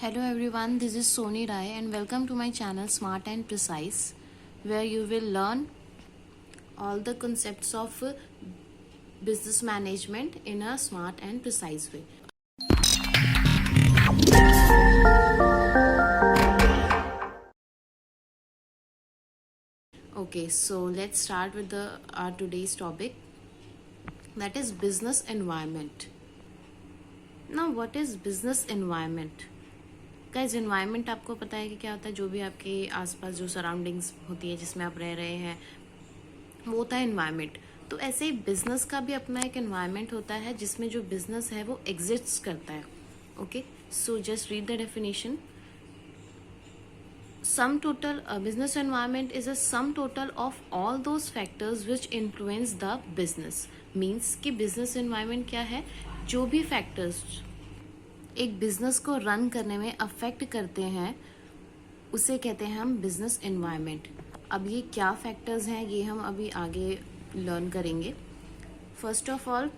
Hello everyone, this is Soni Rai and welcome to my channel Smart and Precise, where you will learn all the concepts of business management in a smart and precise way. Okay, so let's start with our today's topic, that is business environment. Now what is business environment? Guys environment आपको पता है कि क्या होता है, जो भी आपके आसपास जो सराउंडिंग्स होती है जिसमें आप रह रहे हैं वो होता है एनवायरनमेंट। तो ऐसे ही बिजनेस का भी अपना एक एनवायरनमेंट होता है जिसमें जो बिजनेस है वो एग्जिस्ट करता है। Okay, so just read the definition. Sum total business environment is a sum total of all those factors which influence the business. Means कि बिजनेस एनवायरनमेंट क्या है, जो भी फैक्टर्स एक बिजनेस को रन करने में अफेक्ट करते हैं उसे कहते हैं हम बिजनेस एनवायरनमेंट। अब ये क्या फैक्टर्स हैं ये हम अभी आगे लर्न करेंगे। First of all,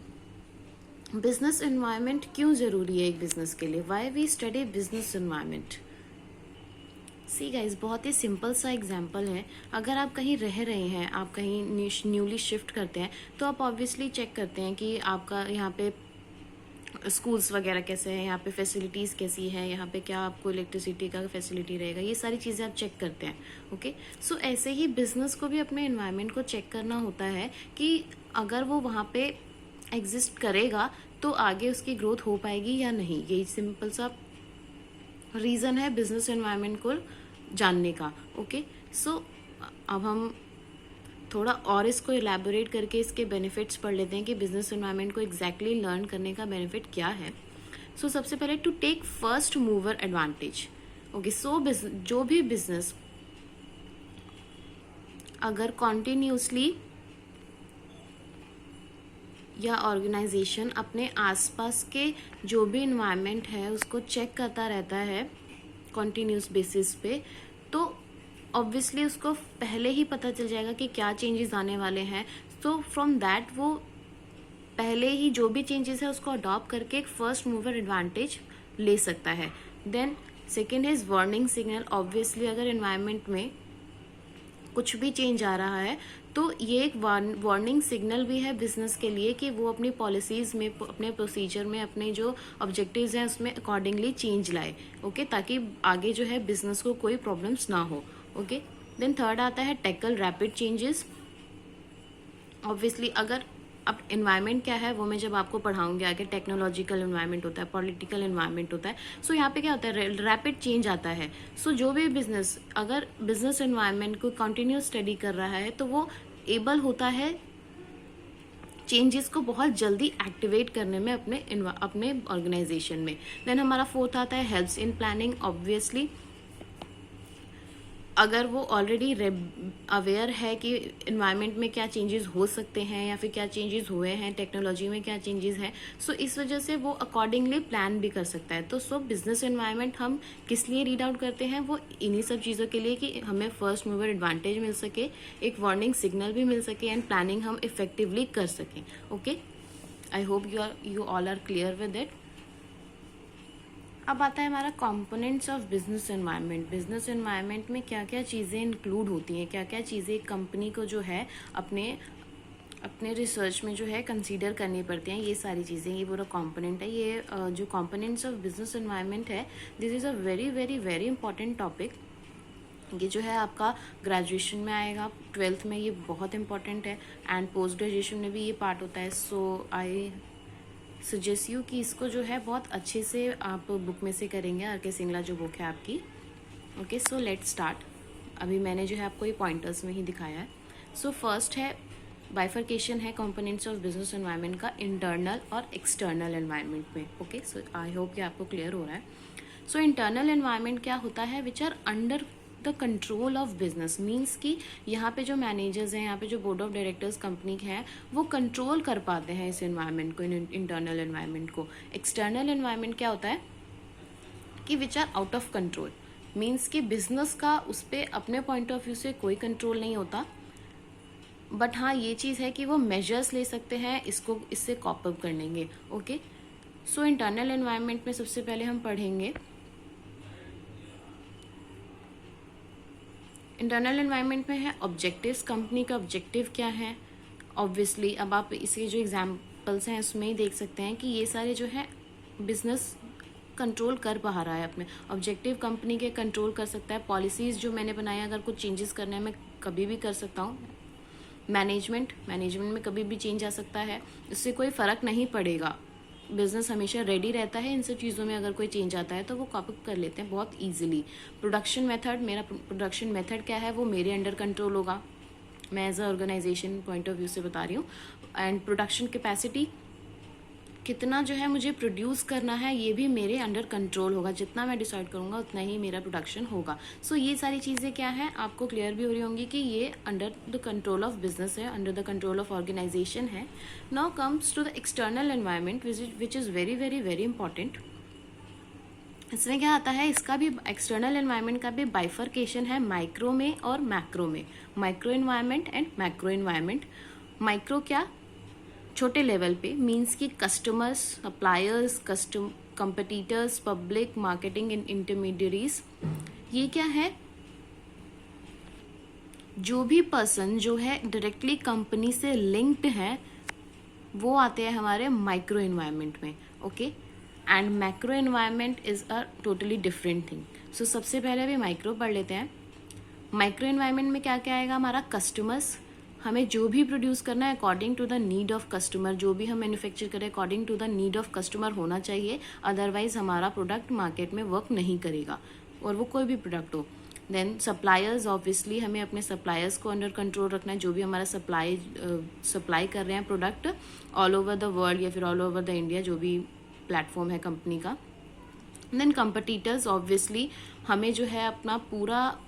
business environment क्यों ज़रूरी है एक बिजनेस के लिए? Why we study business environment? See guys, बहुत ही सिंपल सा एग्जांपल है। अगर आप कहीं रह रहे हैं, आप कहीं न्यूली शिफ्ट करते हैं, तो आप ऑब्वियसली चेक करते हैं कि आपका यहाँ पे स्कूल्स वगैरह कैसे हैं, यहाँ पे फैसिलिटीज़ कैसी हैं, यहाँ पे क्या आपको इलेक्ट्रिसिटी का फैसिलिटी रहेगा, ये सारी चीज़ें आप चेक करते हैं। ओके, सो ऐसे ही बिजनेस को भी अपने एनवायरनमेंट को चेक करना होता है कि अगर वो वहाँ पे एग्जिस्ट करेगा तो आगे उसकी ग्रोथ हो पाएगी या नहीं। यही सिंपल सा रीज़न है बिजनेस एनवायरनमेंट को जानने का। ओके, सो अब हम थोड़ा और इसको इलेबोरेट करके इसके बेनिफिट्स पढ़ लेते हैं कि बिजनेस एनवायरनमेंट को एग्जैक्टली लर्न करने का बेनिफिट क्या है। सो सबसे पहले to take first mover advantage. Okay, so जो भी बिजनेस अगर कॉन्टिन्यूसली या ऑर्गेनाइजेशन अपने आसपास के जो भी इन्वायरमेंट है उसको चेक करता रहता है कॉन्टिन्यूस बेसिस पे, तो ऑब्वियसली उसको पहले ही पता चल जाएगा कि क्या चेंजेस आने वाले हैं। तो फ्रॉम दैट वो पहले ही जो भी चेंजेस है उसको अडॉप्ट करके एक फर्स्ट मूवर एडवांटेज ले सकता है। Then second is warning signal. Obviously अगर एनवायरनमेंट में कुछ भी चेंज आ रहा है तो ये एक वार्निंग सिग्नल भी है बिजनेस के लिए कि वो अपनी पॉलिसीज़ में, अपने प्रोसीजर में, अपने जो ऑब्जेक्टिव्स हैं उसमें अकॉर्डिंगली चेंज लाए। ओके, ताकि आगे जो है बिजनेस को कोई प्रॉब्लम्स ना हो। ओके, देन थर्ड आता है टैकल रैपिड चेंजेस। ऑब्वियसली अगर अब इन्वायरमेंट क्या है वो मैं जब आपको पढ़ाऊंगी आगे, टेक्नोलॉजिकल इन्वायरमेंट होता है, पॉलिटिकल इन्वायरमेंट होता है। सो यहाँ पे क्या होता है, रैपिड चेंज आता है। सो जो भी बिजनेस अगर बिजनेस इन्वायरमेंट को कंटिन्यूस स्टडी कर रहा है तो वो एबल होता है चेंजेस को बहुत जल्दी एक्टिवेट करने में अपने ऑर्गेनाइजेशन में। देन हमारा फोर्थ आता है हेल्प्स इन प्लानिंग। ऑब्वियसली अगर वो ऑलरेडी अवेयर है कि इन्वायरमेंट में क्या चेंजेस हो सकते हैं या फिर क्या चेंजेस हुए हैं, टेक्नोलॉजी में क्या चेंजेस हैं, सो इस वजह से वो अकॉर्डिंगली प्लान भी कर सकता है। तो सो बिजनेस एनवायरनमेंट हम किस लिए रीड आउट करते हैं, वो इन्हीं सब चीज़ों के लिए कि हमें फर्स्ट मूवर एडवांटेज मिल सके, एक वार्निंग सिग्नल भी मिल सके एंड प्लानिंग हम इफेक्टिवली कर सकें। Okay, I hope you all are clear with it. अब आता है हमारा components of business environment. Business environment में क्या क्या चीज़ें इंक्लूड होती हैं, क्या क्या चीज़ें कंपनी को जो है अपने रिसर्च में जो है कंसीडर करनी पड़ती हैं, ये सारी चीज़ें, ये पूरा कंपोनेंट है। ये जो कंपोनेंट्स ऑफ बिजनेस एनवायरनमेंट है, this is a very very very important topic. ये जो है आपका ग्रेजुएशन में आएगा, 12th में ये बहुत इंपॉर्टेंट है एंड पोस्ट ग्रेजुएशन में भी ये पार्ट होता है। सो आई सजेस्ट यू कि इसको जो है बहुत अच्छे से आप बुक में से करेंगे, आर के सिंगला जो बुक है आपकी। Okay, so let start. अभी मैंने जो है आपको ये पॉइंटर्स में ही दिखाया है। सो फर्स्ट है बाइफर्केशन है कंपोनेंट्स ऑफ बिजनेस एनवायरनमेंट का इंटरनल और एक्सटर्नल एनवायरनमेंट में। ओके, सो आई होप कि आपको क्लियर हो रहा है। सो इंटरनल एनवायरनमेंट क्या होता है, which are under the control of business. Means कि यहाँ पे जो मैनेजर्स हैं, यहाँ पे जो बोर्ड ऑफ डायरेक्टर्स कंपनी के हैं, वो कंट्रोल कर पाते हैं इस एनवायरनमेंट को, इंटरनल एनवायरनमेंट को। एक्सटर्नल एनवायरनमेंट क्या होता है कि which are out of control. Means कि बिजनेस का उस पर अपने पॉइंट ऑफ व्यू से कोई कंट्रोल नहीं होता, बट हाँ ये चीज़ है कि वो मेजर्स ले सकते हैं इससे कॉप अप करने के। ओके, सो इंटरनल एनवायरनमेंट में सबसे पहले हम पढ़ेंगे इंटरनल एनवायरनमेंट में है ऑब्जेक्टिव्स, कंपनी का ऑब्जेक्टिव क्या है। ऑब्वियसली अब आप इसके जो एग्जांपल्स हैं उसमें ही देख सकते हैं कि ये सारे जो है बिजनेस कंट्रोल कर पा रहा है अपने ऑब्जेक्टिव, कंपनी के कंट्रोल कर सकता है। पॉलिसीज़ जो मैंने बनाया अगर कुछ चेंजेस करने हैं मैं कभी भी कर सकता हूँ। मैनेजमेंट में कभी भी चेंज आ सकता है, इससे कोई फ़र्क नहीं पड़ेगा। बिजनेस हमेशा रेडी रहता है इन सब चीज़ों में, अगर कोई चेंज आता है तो वो कॉपी कर लेते हैं बहुत ईजिली। प्रोडक्शन मेथड, मेरा प्रोडक्शन मेथड क्या है वो मेरे अंडर कंट्रोल होगा, मैं as a organization point of view से बता रही हूँ। एंड प्रोडक्शन कैपेसिटी, कितना जो है मुझे प्रोड्यूस करना है ये भी मेरे अंडर कंट्रोल होगा, जितना मैं डिसाइड करूँगा उतना ही मेरा प्रोडक्शन होगा। सो ये सारी चीज़ें क्या है आपको क्लियर भी हो रही होंगी कि ये under the control of business है, under the control of organisation है। Now comes to the external environment which is very very very important. इसमें क्या आता है, इसका भी एक्सटर्नल एनवायरनमेंट का भी बाइफर्केशन है माइक्रो में और मैक्रो में। Micro environment and macro environment. Micro क्या, छोटे लेवल पे, मीन्स कि customers, suppliers, competitors, public, marketing and intermediaries. ये क्या है, जो भी पर्सन जो है डायरेक्टली कंपनी से लिंक्ड है वो आते हैं हमारे माइक्रो एनवायरनमेंट में। Okay, and macro environment is a totally different thing. So सबसे पहले अभी माइक्रो पढ़ लेते हैं। माइक्रो एनवायरनमेंट में क्या क्या आएगा, हमारा कस्टमर्स, हमें जो भी प्रोड्यूस करना है according to the need of customer, जो भी हम मैन्युफैक्चर करें according to the need of customer होना चाहिए, अदरवाइज हमारा प्रोडक्ट मार्केट में वर्क नहीं करेगा, और वो कोई भी प्रोडक्ट हो। देन सप्लायर्स, ऑब्वियसली हमें अपने सप्लायर्स को अंडर कंट्रोल रखना है, जो भी हमारा सप्लाई कर रहे हैं product all over the world या फिर ऑल ओवर द इंडिया, जो भी प्लेटफॉर्म है कंपनी का। देन कंपटीटर्स, ऑब्वियसली हमें जो है अपना पूरा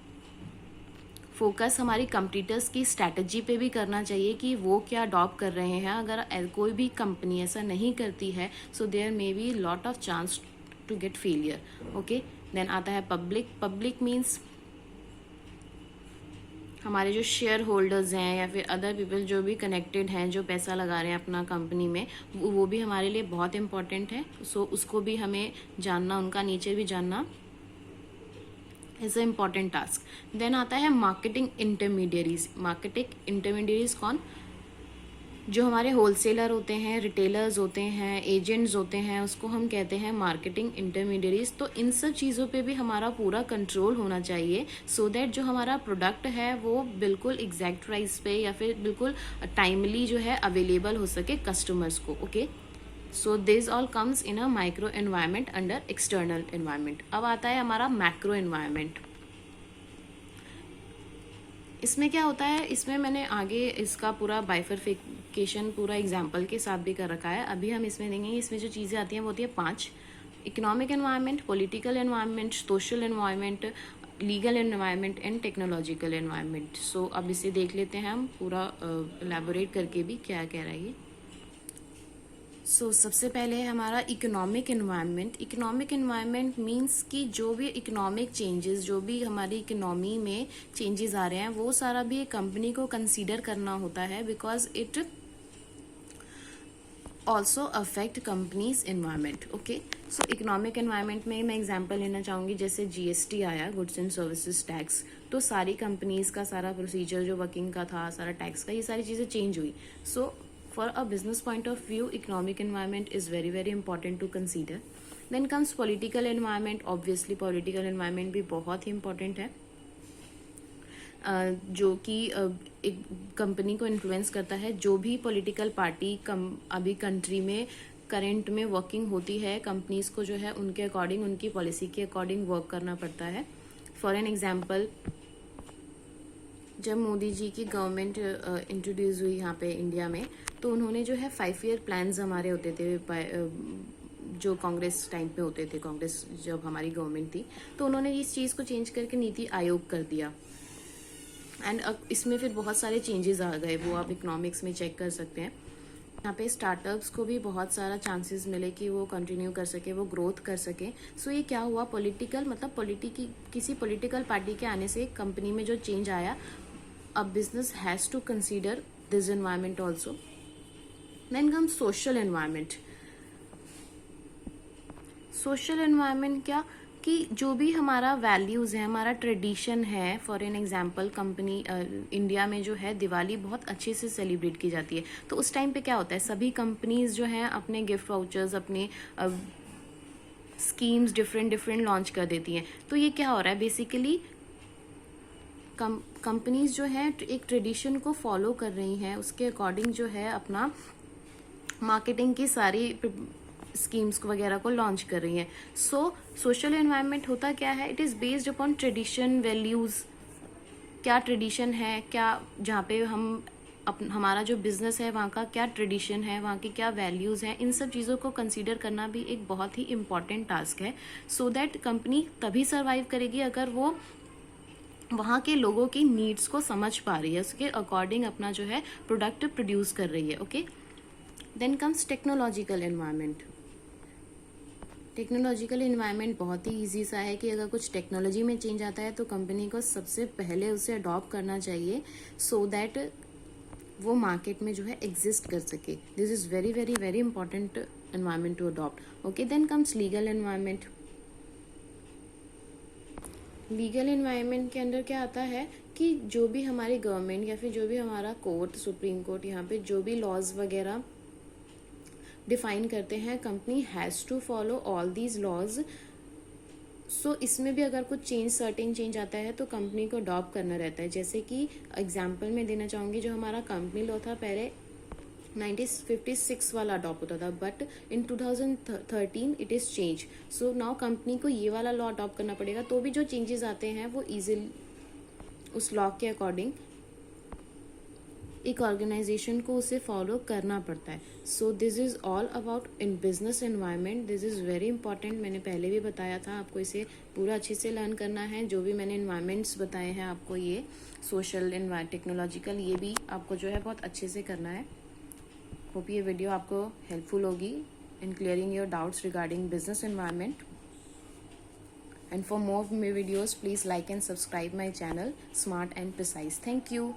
फोकस हमारी कंपटीटर्स की स्ट्रैटेजी पे भी करना चाहिए कि वो क्या अडॉप्ट कर रहे हैं। अगर कोई भी कंपनी ऐसा नहीं करती है so there may be lot of chance to get failure. Okay, then आता है पब्लिक मीन्स हमारे जो शेयर होल्डर्स हैं या फिर अदर पीपल जो भी कनेक्टेड हैं, जो पैसा लगा रहे हैं अपना कंपनी में, वो भी हमारे लिए बहुत इंपॉर्टेंट है। सो उसको भी हमें जानना, उनका नेचर भी जानना is a important task. Then आता है मार्केटिंग इंटरमीडियरीज। मार्केटिंग इंटरमीडियरीज कौन, जो हमारे होलसेलर होते हैं, रिटेलर्स होते हैं, एजेंट्स होते हैं, उसको हम कहते हैं मार्केटिंग इंटरमीडियरीज। तो इन सब चीज़ों पे भी हमारा पूरा कंट्रोल होना चाहिए सो दैट जो हमारा प्रोडक्ट है वो बिल्कुल एग्जैक्ट प्राइस पे या फिर बिल्कुल टाइमली जो है अवेलेबल हो सके कस्टमर्स को। Okay, so this all comes in a micro environment under external environment. अब आता है हमारा मैक्रो एनवायरनमेंट। इसमें क्या होता है, इसमें मैंने आगे इसका पूरा बाइफरफिकेशन पूरा एग्जाम्पल के साथ भी कर रखा है। अभी हम इसमें देखेंगे, इसमें जो चीज़ें आती हैं वो होती है 5: economic environment, political environment, social environment, legal environment and technological environment. So अब इसे देख लेते हैं हम पूरा एलैबोरेट करके भी क्या कह रहा है ये। सो सबसे पहले है हमारा economic environment. Economic environment means कि जो भी इकोनॉमिक चेंजेस, जो भी हमारी इकोनॉमी में चेंजेस आ रहे हैं वो सारा भी कंपनी को कंसीडर करना होता है, because it also affect companies environment. Okay, so economic environment में मैं एग्जांपल लेना चाहूँगी, जैसे जीएसटी आया, गुड्स एंड सर्विसेज टैक्स, तो सारी कंपनीज का सारा प्रोसीजर जो वर्किंग का था, सारा टैक्स का, ये सारी चीज़ें चेंज हुई। सो for a business point of view, economic environment is very very important to consider. Then comes political environment. Obviously political environment भी बहुत ही important है, जो कि एक कंपनी को इन्फ्लुएंस करता है। जो भी पॉलिटिकल पार्टी अभी कंट्री में करंट में वर्किंग होती है, कंपनीज को जो है उनके अकॉर्डिंग, उनकी पॉलिसी के अकॉर्डिंग वर्क करना पड़ता है। फॉर एन एग्जाम्पल, जब मोदी जी की गवर्नमेंट इंट्रोड्यूस हुई यहाँ पे इंडिया में, तो उन्होंने जो है 5 ईयर प्लान्स हमारे होते थे, जो कांग्रेस टाइम पे होते थे, कांग्रेस जब हमारी गवर्नमेंट थी, तो उन्होंने इस चीज़ को चेंज करके नीति आयोग कर दिया। एंड इसमें फिर बहुत सारे चेंजेस आ गए, वो आप इकोनॉमिक्स में चेक कर सकते हैं। यहाँ पे स्टार्टअप्स को भी बहुत सारा चांसेस मिले कि वो कंटिन्यू कर सके, वो ग्रोथ कर सके। सो ये क्या हुआ, पॉलिटिकल मतलब किसी पॉलिटिकल पार्टी के आने से कंपनी में जो चेंज आया, a business has to consider this environment also. Then comes social environment. Social environment क्या, कि जो भी हमारा वैल्यूज़ है, हमारा ट्रेडिशन है, for an example company India में जो है दिवाली बहुत अच्छे से सेलिब्रेट की जाती है। तो उस टाइम पे क्या होता है, सभी कंपनीज जो हैं अपने गिफ्ट वाउचर्स, अपने स्कीम्स डिफरेंट डिफरेंट लॉन्च कर देती हैं। तो ये क्या हो रहा है, बेसिकली कंपनीज जो है एक ट्रेडिशन को फॉलो कर रही हैं, उसके अकॉर्डिंग जो है अपना मार्केटिंग की सारी स्कीम्स वगैरह को लॉन्च कर रही हैं। सो सोशल एनवायरनमेंट होता क्या है, it is based upon tradition, values, क्या ट्रेडिशन है, क्या जहाँ पे हम हमारा जो बिजनेस है वहाँ का क्या ट्रेडिशन है, वहाँ की क्या वैल्यूज़ हैं, इन सब चीज़ों को कंसीडर करना भी एक बहुत ही इम्पॉर्टेंट टास्क है। सो दैट कंपनी तभी सर्वाइव करेगी अगर वो वहाँ के लोगों की नीड्स को समझ पा रही है, उसके अकॉर्डिंग अपना जो है प्रोडक्ट प्रोड्यूस कर रही है। Okay, then comes technological environment. Technological environment बहुत ही ईजी सा है कि अगर कुछ टेक्नोलॉजी में चेंज आता है तो कंपनी को सबसे पहले उसे अडॉप्ट करना चाहिए, सो दैट वो मार्केट में जो है एग्जिस्ट कर सके। This is very very very important environment to adopt. Okay, then comes legal environment. Legal environment के अंदर क्या आता है कि जो भी हमारी गवर्नमेंट या फिर जो भी हमारा कोर्ट, सुप्रीम कोर्ट, यहाँ पे जो भी लॉज वगैरह डिफाइन करते हैं, company has to follow all these laws. So इसमें भी अगर कुछ सर्टेन चेंज आता है तो कंपनी को अडॉप्ट करना रहता है। जैसे कि एग्जांपल में देना चाहूँगी, जो हमारा कंपनी लॉ था पहले 1956 वाला अडॉप्ट होता था, but in 2013 it is change. So now company को ये वाला लॉ अडॉप्ट करना पड़ेगा, तो भी जो चेंजेस आते हैं वो इजीली उस लॉ के अकॉर्डिंग एक ऑर्गेनाइजेशन को उसे फॉलो करना पड़ता है। So this is all about in business environment. This is very important, मैंने पहले भी बताया था, आपको इसे पूरा अच्छे से लर्न करना है। जो भी मैंने एनवायरनमेंट्स बताए हैं आपको, ये सोशल, टेक्नोलॉजिकल, ये भी आपको जो है बहुत अच्छे से करना है। होप ये वीडियो आपको हेल्पफुल होगी इन clearing your doubts regarding business environment. And for more videos, please like and subscribe my channel, Smart and Precise. Thank you.